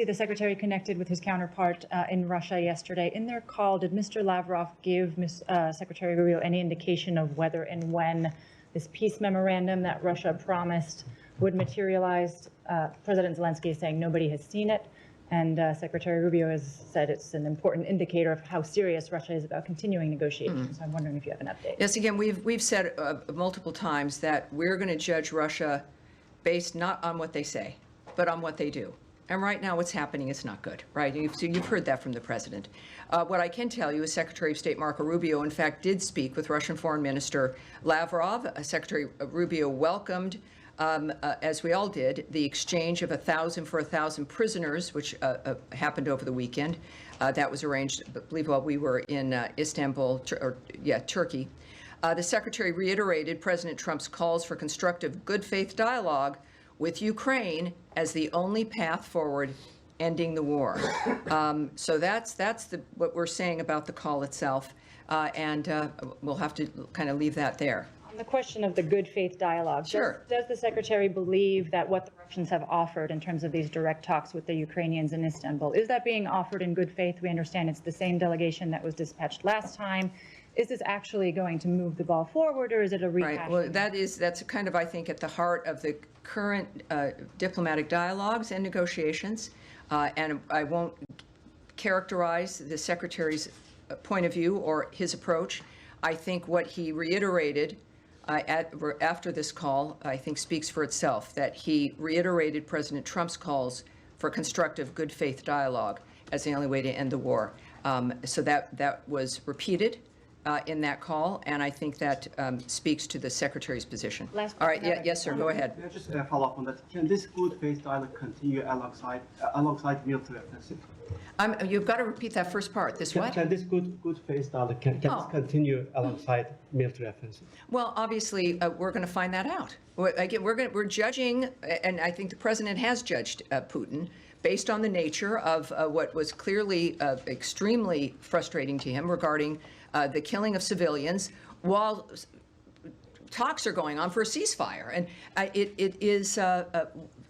The Secretary connected with his counterpart in Russia yesterday. In their call, did Mr. Lavrov give Secretary Rubio any indication of whether and when this peace memorandum that Russia promised would materialize? President Zelenskyy is saying nobody has seen it, and Secretary Rubio has said it's an important indicator of how serious Russia is about continuing negotiations. So I'm wondering if you have an update. Yes, again, we've said multiple times that we're going to judge Russia based not on what they say, but on what they do. And right now what's happening is not good, right? You've heard that from the president. What I can tell you is Secretary of State Marco Rubio, in fact, did speak with Russian Foreign Minister Lavrov. Secretary Rubio welcomed, as we all did, the exchange of 1,000 for 1,000 prisoners, which happened over the weekend. That was arranged, I believe, while we were in Istanbul, Turkey. The secretary reiterated President Trump's calls for constructive, good faith dialogue with Ukraine as the only path forward ending the war. So that's what we're saying about the call itself, and we'll have to kind of leave that there. On the question of the good faith dialogue, sure. Does the Secretary believe that what the Russians have offered in terms of these direct talks with the Ukrainians in Istanbul, is that being offered in good faith? We understand it's the same delegation that was dispatched last time. Is this actually going to move the ball forward, or is it a rehash? Right. Well, that's kind of, I think, at the heart of the current diplomatic dialogues and negotiations. And I won't characterize the Secretary's point of view or his approach. I think what he reiterated after this call, I think, speaks for itself, that he reiterated President Trump's calls for constructive, good faith dialogue as the only way to end the war. So that was repeated in that call, and I think that speaks to the Secretary's position. All right, yes, sir, go ahead. Can I just follow up on that? Can this good faith dialogue continue alongside military offensive? You've got to repeat that first part. This what? Can this good faith dialogue can this continue alongside military offensive? Well, obviously, we're going to find that out. Again, we're judging, and I think the president has judged Putin based on the nature of what was clearly extremely frustrating to him regarding the killing of civilians while talks are going on for a ceasefire. And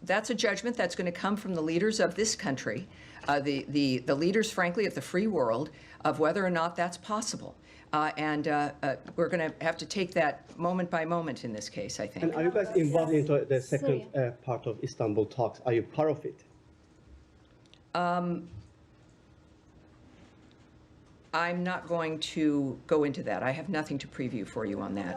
that's a judgment that's going to come from the leaders of this country, the leaders, frankly, of the free world, of whether or not that's possible. And we're going to have to take that moment by moment in this case, I think. And are you guys involved into the second part of Istanbul talks? Are you part of it? I'm not going to go into that. I have nothing to preview for you on that.